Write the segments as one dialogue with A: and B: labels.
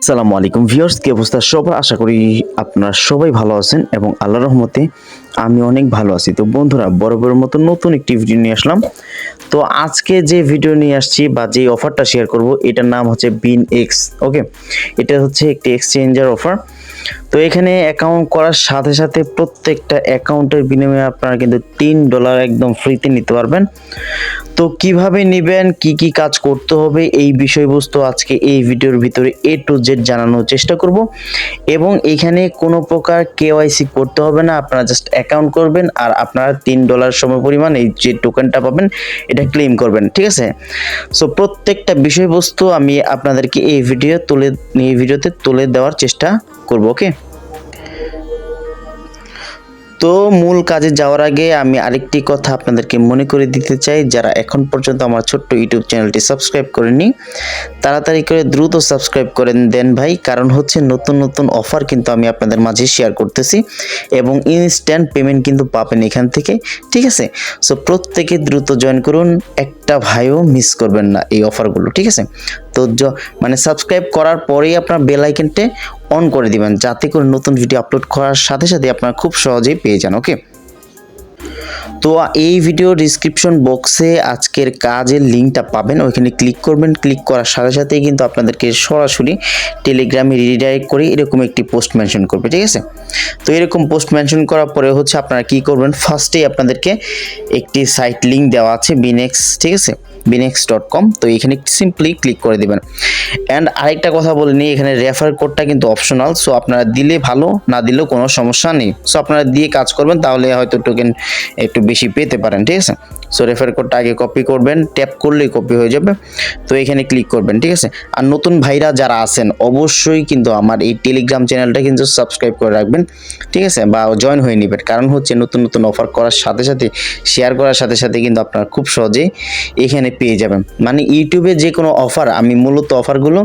A: আসসালামু আলাইকুম ভিউয়ার্স, কি অবস্থা সবার? আশা করি আপনারা সবাই ভালো আছেন এবং আল্লাহর রহমতে আমি অনেক ভালো আছি। তো বন্ধুরা, বরাবরের মতো নতুন একটি ভিডিও নিয়ে আসলাম। তো আজকে যে ভিডিও নিয়ে আসছি বা যে অফারটা শেয়ার করব, এটার নাম হচ্ছে BingX। ওকে, এটা হচ্ছে একটি এক্সচেঞ্জার অফার। তো এখানে অ্যাকাউন্ট করার সাথে সাথে প্রত্যেকটা অ্যাকাউন্টের বিনিময়ে আপনারা কিন্তু $3 একদম ফ্রিতে নিতে পারবেন। তো কিভাবে নেবেন, কি কি কাজ করতে হবে, এই বিষয়বস্তু আজকে এই ভিডিওর ভিতরে A to Z জানানোর চেষ্টা করব। এবং এখানে কোনো প্রকার KYC করতে হবে না, আপনারা জাস্ট অ্যাকাউন্ট করবেন আর আপনারা $3 সমপরিমাণ এই যে টোকেনটা পাবেন এটা ক্লেম করবেন, ঠিক আছে? সো প্রত্যেকটা বিষয়বস্তু আমি আপনাদেরকে এই ভিডিওতে তুলে দেওয়ার চেষ্টা করব। ওকে, তো মূল কাজে যাওয়ার আগে আমি আরেকটি কথা আপনাদেরকে মনে করে দিতে চাই, যারা এখন পর্যন্ত আমার ছোট্ট ইউটিউব চ্যানেলটি সাবস্ক্রাইব করেননি তাড়াতাড়ি করে দ্রুত সাবস্ক্রাইব করে দেন ভাই, কারণ হচ্ছে নতুন নতুন অফার কিন্তু আমি আপনাদের মাঝে শেয়ার করতেছি এবং ইনস্ট্যান্ট পেমেন্ট কিন্তু পাবেন এখান থেকে, ঠিক আছে? সো প্রত্যেকে দ্রুত জয়েন করুন, একটা ভাইও মিস করবেন না এই অফারগুলো, ঠিক আছে? তো সাবস্ক্রাইব করার পরেই আপনার বেল আইকনটা অন করে দিবেন, যাতে করে নতুন ভিডিও আপলোড করার সাথে সাথে আপনারা খুব সহজেই পেয়ে যান। ওকে, তো এই ভিডিও ডিসক্রিপশন বক্সে আজকের কাজের লিঙ্কটা পাবেন, ওইখানে ক্লিক করবেন। ক্লিক করার সাথে সাথেই কিন্তু আপনাদেরকে সরাসরি টেলিগ্রামে রিডাইরেক্ট করে এরকম একটি পোস্ট মেনশন করবে, ঠিক আছে? তো এরকম পোস্ট মেনশন করার পরে হচ্ছে আপনারা কি করবেন, ফার্স্টেই আপনাদেরকে একটি সাইট লিঙ্ক দেওয়া আছে BingX, ঠিক আছে? binx.com। তো এখানে সিম্পলি ক্লিক করে দিবেন। অ্যান্ড আরেকটা কথা বলে নিই, এখানে রেফার কোডটা কিন্তু অপশনাল। সো আপনারা দিলে ভালো, না দিলেও কোনো সমস্যা নেই। সো আপনারা দিয়ে কাজ করবেন, তাহলে হয়তো টোকেন একটু বেশি পেতে পারেন, ঠিক আছে? সো রেফার কোডটা আগে কপি করবেন, ট্যাপ করলেই কপি হয়ে যাবে। তো এখানে ক্লিক করবেন, ঠিক আছে? আর নতুন ভাইরা যারা আছেন অবশ্যই কিন্তু আমার এই টেলিগ্রাম চ্যানেলটা কিন্তু সাবস্ক্রাইব করে রাখবেন, ঠিক আছে? বা জয়েন হয়ে নেবেন, কারণ হচ্ছে নতুন নতুন অফার করার সাথে সাথে শেয়ার করার সাথে সাথে কিন্তু আপনারা খুব সহজেই এখানে পেয়ে যাবেন। মানে ইউটিউবে যে কোনো অফার, আমি মূলত অফারগুলো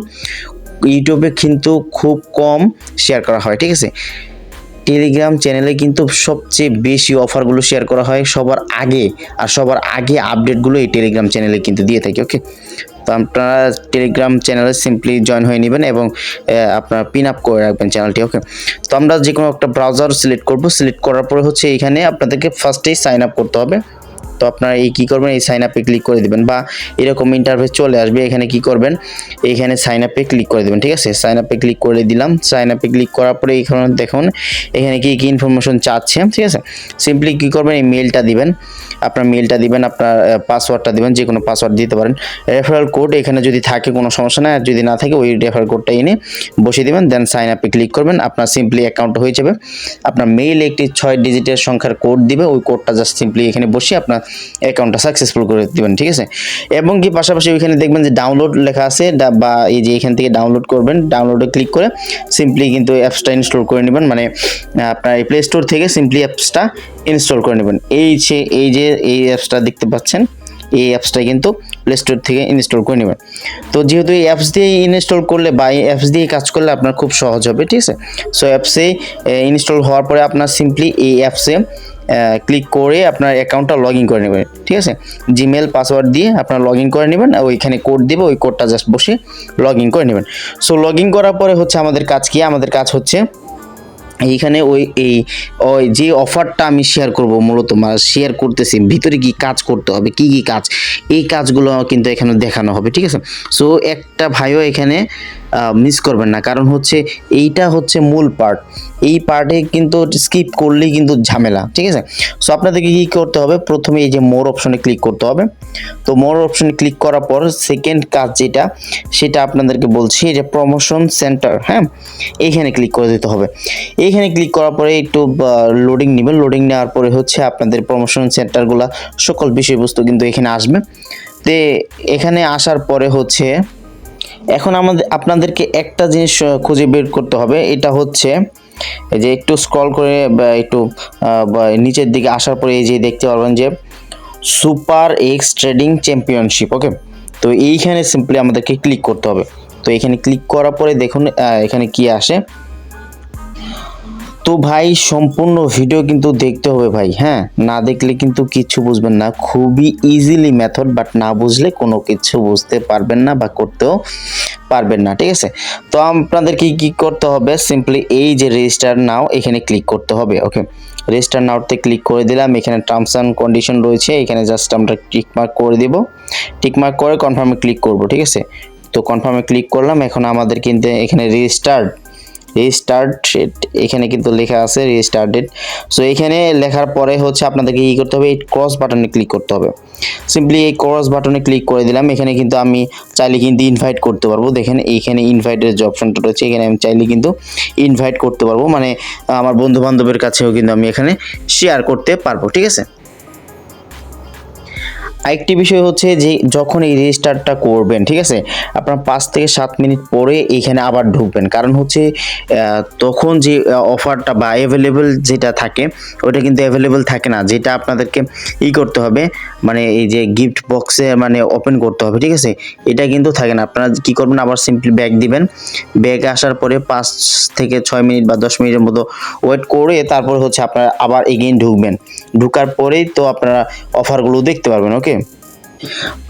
A: ইউটিউবে কিন্তু খুব কম শেয়ার করা হয়, ঠিক আছে? টেলিগ্রাম চ্যানেলে কিন্তু সবচেয়ে বেশি অফারগুলো শেয়ার করা হয় সবার আগে, আর সবার আগে আপডেটগুলো এই টেলিগ্রাম চ্যানেলে কিন্তু দিয়ে থাকি। ওকে, তো আপনারা টেলিগ্রাম চ্যানেলে সিম্পলি জয়েন হয়ে নেবেন এবং আপনারা পিন আপ করে রাখবেন চ্যানেলটি। ওকে, তো আমরা যে কোনো একটা ব্রাউজার সিলেক্ট করব। সিলেক্ট করার পরে হচ্ছে এখানে আপনাদেরকে ফার্স্টেই সাইন আপ করতে হবে। তো আপনারা এই কী করবেন, এই সাইন আপে ক্লিক করে দেবেন, বা এরকম ইন্টারফেস চলে আসবে। এখানে কি করবেন, এইখানে সাইন আপে ক্লিক করে দেবেন, ঠিক আছে? সাইন আপে ক্লিক করে দিলাম। সাইন আপে ক্লিক করার পরে এইখানে দেখুন এখানে কি কি ইনফরমেশন চাচ্ছে, ঠিক আছে? সিম্পলি কী করবেন, এই মেলটা দিবেন, আপনার মেলটা দিবেন, আপনার পাসওয়ার্ডটা দিবেন, যে কোনো পাসওয়ার্ড দিতে পারেন। রেফারেল কোড এখানে যদি থাকে কোনো সমস্যা নাই, আর যদি না থাকে ওই রেফারেল কোডটা এনে বসিয়ে দেবেন, দেন সাইন আপে ক্লিক করবেন। আপনার সিম্পলি অ্যাকাউন্ট হয়ে যাবে। আপনার মেইল একটি 6 ডিজিটের সংখ্যার কোড দিবে, ওই কোডটা জাস্ট সিম্পলি এখানে বসিয়ে আপনার অ্যাকাউন্টটা সাকসেসফুল করে দিবেন, ঠিক আছে? এবং কি পাশাপাশি ওইখানে দেখবেন যে ডাউনলোড লেখা আছে, বা এই যে এখান থেকে ডাউনলোড করবেন, ডাউনলোডে ক্লিক করে সিম্পলি কিন্তু অ্যাপসটা ইনস্টল করে নেবেন। মানে আপনার এই প্লে স্টোর থেকে সিম্পলি অ্যাপসটা ইনস্টল করে নেবেন। এই অ্যাপসটা দেখতে পাচ্ছেন, এই অ্যাপসটা কিন্তু প্লে স্টোর থেকে ইনস্টল করে নেবেন। তো যেহেতু এই অ্যাপস দিয়ে ইনস্টল করলে বা এই অ্যাপস দিয়ে কাজ করলে আপনার খুব সহজ হবে, ঠিক আছে? সো অ্যাপসে ইনস্টল হওয়ার পরে আপনার সিম্পলি এই অ্যাপসে ক্লিক করে আপনার অ্যাকাউন্টটা লগ ইন করে নেবেন, ঠিক আছে? জিমেল পাসওয়ার্ড দিয়ে আপনার লগ ইন করে নেবেন, ওইখানে কোড দেবে, ওই কোডটা জাস্ট বসে লগ ইন করে নেবেন। সো লগ ইন করার পরে হচ্ছে আমাদের কাজ কি, আমাদের কাজ হচ্ছে এইখানে ওই যে অফারটা আমি শেয়ার করব, মূলত শেয়ার করতেছি ভিতরে কি কাজ করতে হবে, কি কি কাজ, এই কাজগুলো কিন্তু এখানে দেখানো হবে, ঠিক আছে? সো একটা ভাইও এখানে মিস করবেন না, কারণ হচ্ছে এইটা হচ্ছে মূল পার্ট। এই পার্টে কিন্তু স্কিপ করলেই কিন্তু ঝামেলা, ঠিক আছে? সো আপনাদেরকে কী করতে হবে, প্রথমে এই যে মোর অপশনে ক্লিক করতে হবে। তো মোর অপশনে ক্লিক করার পর সেকেন্ড কাজ যেটা, সেটা আপনাদেরকে বলছি, যে প্রমোশন সেন্টার, হ্যাঁ, এইখানে ক্লিক করে দিতে হবে। এইখানে ক্লিক করার পরে একটু লোডিং নেবেন। লোডিং নেওয়ার পরে হচ্ছে আপনাদের প্রমোশন সেন্টারগুলো সকল বিষয়বস্তু কিন্তু এখানে আসবে। তো এখানে আসার পরে হচ্ছে এখন আপনাদেরকে একটা জিনিস খুঁজে বের করতে হবে, এটা হচ্ছে এই যে একটু স্ক্রল করে একটু নিচের দিকে আসার পরে এই যে দেখতে পারবেন যে সুপার এক্স ট্রেডিং চ্যাম্পিয়নশিপ। ওকে, তো এইখানে সিম্পলি আমাদেরকে ক্লিক করতে হবে। তো এখানে ক্লিক করার পরে দেখুন এখানে কি আসে। তো ভাই সম্পূর্ণ ভিডিও কিন্তু দেখতে হবে ভাই, হ্যাঁ, না দেখলে কিন্তু কিছু বুঝবেন না। খুবই ইজিলি মেথড, বাট না বুঝলে কোনো কিছু বুঝতে পারবেন না বা করতেও পারবেন না, ঠিক আছে। তো আপনাদেরকে কি করতে হবে, সিম্পলি এই যে রেজিস্টার নাও এখানে ক্লিক করতে হবে। ওকে, রেজিস্টার নাওতে ক্লিক করে দিলাম। এখানে টার্মস অ্যান্ড কন্ডিশন রয়েছে, এখানে জাস্ট আমরা টিক মার্ক করে দিব। টিক মার্ক করে কনফার্মে ক্লিক করব, ঠিক আছে। তো কনফার্মে ক্লিক করলাম। এখন আমাদের কিন্তু এখানে রেজিস্টার্ট এখানে কিন্তু লেখা আছে রেজিস্টার্টেড। সো এখানে লেখার পরে হচ্ছে আপনাদেরকে কি করতে হবে, এই ক্রস বাটনে ক্লিক করতে হবে। সিম্পলি এই ক্রস বাটনে ক্লিক করে দিলাম। এখানে কিন্তু আমি চাইলে কিন্তু ইনভাইট করতে পারবো। দেখেন এইখানে ইনভাইটের যে অপশনটা রয়েছে, এখানে আমি চাইলে কিন্তু ইনভাইট করতে পারবো, মানে আমার বন্ধু বান্ধবের কাছেও কিন্তু আমি এখানে শেয়ার করতে পারবো, ঠিক আছে। আরেকটি বিষয় হচ্ছে যে যখন এই রেজিস্টারটা করবেন, ঠিক আছে, আপনার 5 থেকে 7 মিনিট পরে এইখানে আবার ঢুকবেন। কারণ হচ্ছে তখন যে অফারটা বা অ্যাভেলেবেল যেটা থাকে ওটা কিন্তু অ্যাভেলেবেল থাকে না, যেটা আপনাদেরকে করতে হবে, মানে এই যে গিফট বক্সে মানে ওপেন করতে হবে, ঠিক আছে। এটা কিন্তু থাকে না। আপনারা কি করবেন, আবার সিম্পলি ব্যাক দিবেন। ব্যাক আসার পরে 5 থেকে 6 মিনিট বা 10 মিনিটের মতো ওয়েট করে তারপর হচ্ছে আপনারা আবার এগেইন ঢুকবেন। ঢুকার পরেই তো আপনারা অফারগুলো দেখতে পারবেন। ওকে,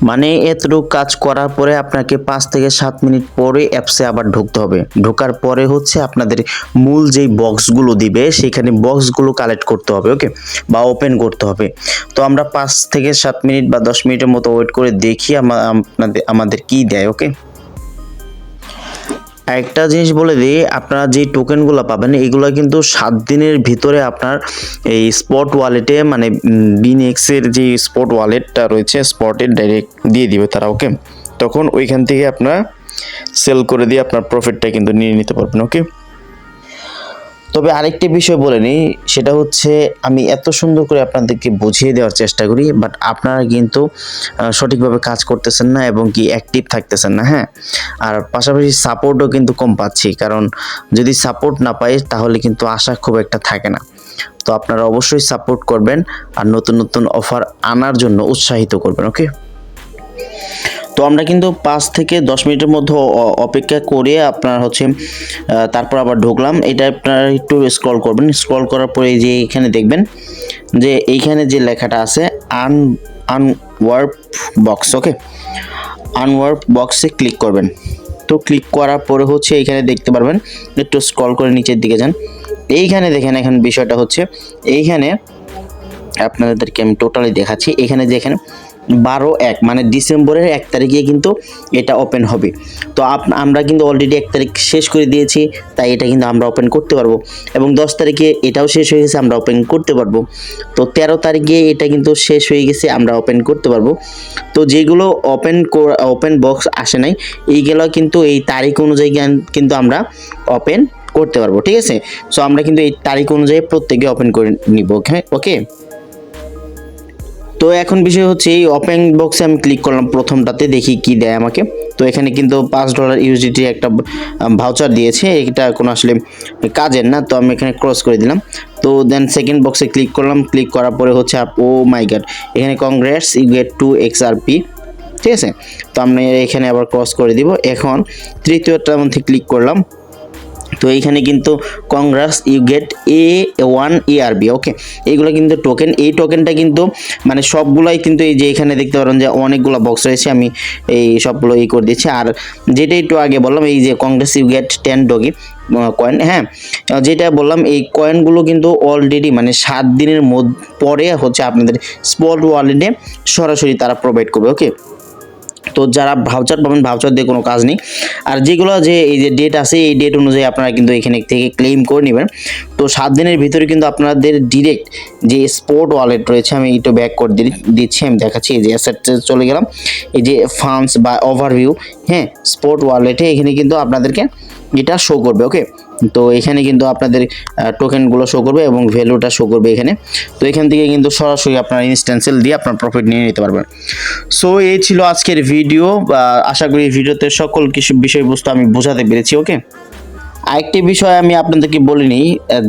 A: মানে এতটুকু কাজ করার পরে আপনাকে 5 থেকে 7 মিনিট পরে অ্যাপসে আবার ঢুকতে হবে। ঢোকার পরে হচ্ছে আপনাদের মূল যেই বক্সগুলো দিবে সেখানে বক্সগুলো কালেক্ট করতে হবে, ওকে, বা ওপেন করতে হবে। তো আমরা 5 থেকে 7 মিনিট বা 10 মিনিটের মতো ওয়েট করে দেখি আমাদের কি দেয়। ওকে, একটা জিনিস বলে দিই, আপনারা যে টোকেনগুলো পাবেন এগুলো কিন্তু 7 দিনের ভিতরে আপনার এই স্পট ওয়ালেটে, মানে বিনএক্স এর যে স্পট ওয়ালেটটা রয়েছে স্পটে ডাইরেক্ট দিয়ে দিবে তারা। ওকে, তখন ওইখান থেকে আপনারা সেল করে দিয়ে আপনার প্রফিটটা কিন্তু নিয়ে নিতে পারবেন। ওকে, তবে আরেকটি বিষয় বলে নিই, সেটা হচ্ছে আমি এত সুন্দর করে আপনাদেরকে বুঝিয়ে দেওয়ার চেষ্টা করি, বাট আপনারা কিন্তু সঠিকভাবে কাজ করতেছেন না এবং কি অ্যাক্টিভ থাকতেছেন না, হ্যাঁ। আর পাশাপাশি সাপোর্টও কিন্তু কম পাচ্ছি, কারণ যদি সাপোর্ট না পাই তাহলে কিন্তু আশা খুব একটা থাকে না। তো আপনারা অবশ্যই সাপোর্ট করবেন আর নতুন নতুন অফার আনার জন্য উৎসাহিত করবেন। ওকে, তো আমরা কিন্তু 5 থেকে 10 মিনিটের মধ্যে অপেক্ষা করে আপনার হচ্ছে তারপর আবার ঢুকলাম। এটা আপনারা একটু স্ক্রল করবেন। স্ক্রল করার পরে যে এখানে দেখবেন যে এইখানে যে লেখাটা আছে আনওয়ার্প বক্স। ওকে, আনওয়ার্প বক্সে ক্লিক করবেন। তো ক্লিক করার পরে হচ্ছে এইখানে দেখতে পারবেন, একটু স্ক্রল করে নিচের দিকে যান। এইখানে দেখেন, এখন বিষয়টা হচ্ছে এইখানে আপনাদেরকে আমি টোটালি দেখাচ্ছি। এখানে দেখেন 12/1 মানে ডিসেম্বরের 1 তারিখে কিন্তু এটা ওপেন হবে। তো আমরা কিন্তু অলরেডি 1 তারিখ শেষ করে দিয়েছি, তাই এটা কিন্তু আমরা ওপেন করতে পারবো। এবং 10 তারিখে এটাও শেষ হয়ে গেছে, আমরা ওপেন করতে পারবো। তো 13 তারিখে এটা কিন্তু শেষ হয়ে গেছে, আমরা ওপেন করতে পারবো। তো যেগুলো ওপেন বক্স আসে নাই, এইগুলো কিন্তু এই তারিখ অনুযায়ী কিন্তু আমরা ওপেন করতে পারবো, ঠিক আছে। সো আমরা কিন্তু এই তারিখ অনুযায়ী প্রত্যেকে ওপেন করে নিব। ওকে, তো এখন বিষয় হচ্ছে এই ওপেন বক্সে আমি ক্লিক করলাম প্রথমটাতে, দেখি কি দেয় আমাকে। তো এখানে কিন্তু $5 ইউএসডিটি একটা ভাউচার দিয়েছে, এটা কোনো আসলে কাজের না, তো আমি এখানে ক্রস করে দিলাম। তো দেন সেকেন্ড বক্সে ক্লিক করলাম। ক্লিক করার পরে হচ্ছে ও মাই গড, এখানে কংগ্রেটস ইউ গেট 2 XRP, ঠিক আছে। তো আমি এখানে আবার ক্রস করে দিব। এখন তৃতীয়টার মধ্যে ক্লিক করলাম। তো এইখানে কিন্তু congrats you get A1 ERB। Okay, এইগুলো কিন্তু টোকেন। এই টোকেনটা কিন্তু মানে সবগুলাই কিন্তু এই যে এখানে দেখতে পারেন যে অনেকগুলো বক্স রয়েছে, আমি এই সবগুলো করে দিচ্ছি। আর যেটা একটু আগে বললাম এই যে congrats you get 10 Doge coin, হ্যাঁ, যেটা বললাম এই কয়েনগুলো কিন্তু অলরেডি মানে 7 দিনের পরে হচ্ছে আপনাদের স্পট ওয়ালেটে সরাসরি তারা প্রোভাইড করবে। ওকে, তো যারা ভাউচার পাবেন, ভাউচার দিয়ে কোনো কাজ নেই। আর যেগুলো যে এই যে ডেট আছে, এই ডেট অনুযায়ী আপনারা কিন্তু এখানে থেকে ক্লেম করে নেবেন। তো 7 দিনের ভিতরে কিন্তু আপনাদের ডিরেক্ট যে স্পট ওয়ালেট রয়েছে, আমি একটু ব্যাক করে দিচ্ছি, আমি দেখাচ্ছি। এই যে অ্যাসেটে চলে গেলাম, এই যে ফান্ডস বা ওভারভিউ, হ্যাঁ, স্পট ওয়ালেটে এখানে কিন্তু আপনাদেরকে এটা শো করবে। ওকে, তো এখানে কিন্তু আপনাদের টোকেনগুলো শো করবে এবং ভ্যালুটা শো করবে এখানে। তো এখান থেকে কিন্তু সরাসরি আপনার ইনস্ট্যান্ট সেল দিয়ে আপনার প্রফিট নিয়ে নিতে পারবেন। সো এই ছিল আজকের ভিডিও। আশা করি ভিডিওতে সকল কিছু বিষয়বস্তু আমি বোঝাতে পেরেছি। ওকে, আরেকটি বিষয় আমি আপনাদেরকে বলিনি,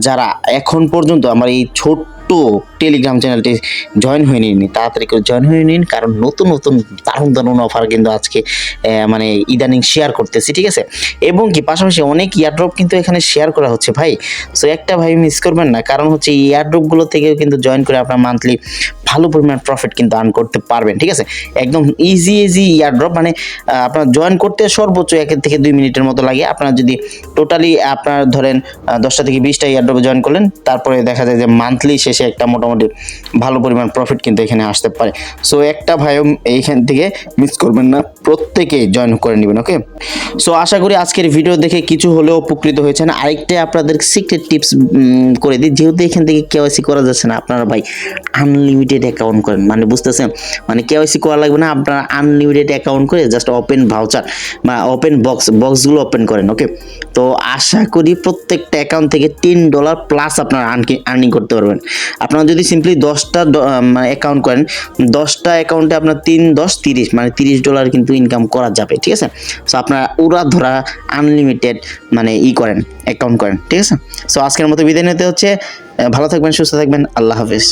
A: যারা এখন পর্যন্ত আমার এই ছোট্ট টেলিগ্রাম চ্যানেলটি জয়েন হয়ে নিন, তাড়াতাড়ি করে জয়েন হয়ে নিন, কারণ নতুন নতুন দারুণ অফার কিন্তু আজকে মানে ইদানিং শেয়ার করতেছি, ঠিক আছে। এবং কি পাশাপাশি অনেক ইয়ারড্রপ কিন্তু এখানে শেয়ার করা হচ্ছে ভাই। সো একটা ভাই মিস করবেন না, কারণ হচ্ছে এই ইয়ারড্রপগুলো থেকেও কিন্তু জয়েন করে আপনার মান্থলি ভালো পরিমাণ প্রফিট কিন্তু আর্ন করতে পারবেন, ঠিক আছে। একদম ইজি ইয়ারড্রপ, মানে আপনার জয়েন করতে সর্বোচ্চ 1 থেকে 2 মিনিটের মতো লাগে। আপনার যদি টোটালি আপনার ধরেন 10টা থেকে 20টা ইয়ারড্রপে জয়েন করলেন, তারপরে দেখা যায় যে মান্থলি শেষে একটা মোটামুটি ভালো পরিমাণ প্রফিট কিন্তু এখানে আসতে পারে। সো একটা ভাইও এইখান থেকে মিস করবেন না, প্রত্যেকে জয়েন করে নেবেন, ওকে। সো আশা করি আজকের ভিডিও দেখে কিছু হলেও উপকৃত হয়েছেন। আরেকটা আপনাদের সিক্রেট টিপস করে দিই, যেহেতু এখান থেকে কেওয়াইসি করা যাচ্ছে না, আপনারা ভাই আনলিমিটেড অ্যাকাউন্ট করেন, মানে বুঝতেছেন, মানে কেওয়াইসি করা লাগবে না, আপনারা আনলিমিটেড অ্যাকাউন্ট করে জাস্ট ওপেন ভাউচার বা ওপেন বক্সগুলো ওপেন করেন, ওকে। তো আশা করি প্রত্যেকটা অ্যাকাউন্ট থেকে $10 প্লাস আপনারা আর্নিং করতে পারবেন। আপনারা যদি সিম্পলি 10টা অ্যাকাউন্ট করেন, 10টা অ্যাকাউন্টে আপনার 3 10 30 মানে $30 কিন্তু ইনকাম করা যাবে, ঠিক আছে। সো আপনারা উড়া ধরা আনলিমিটেড মানে করেন, অ্যাকাউন্ট করেন, ঠিক আছে। সো আজকের মতো বিদায় নিতে হচ্ছে। ভালো থাকবেন, সুস্থ থাকবেন, আল্লাহ হাফেজ।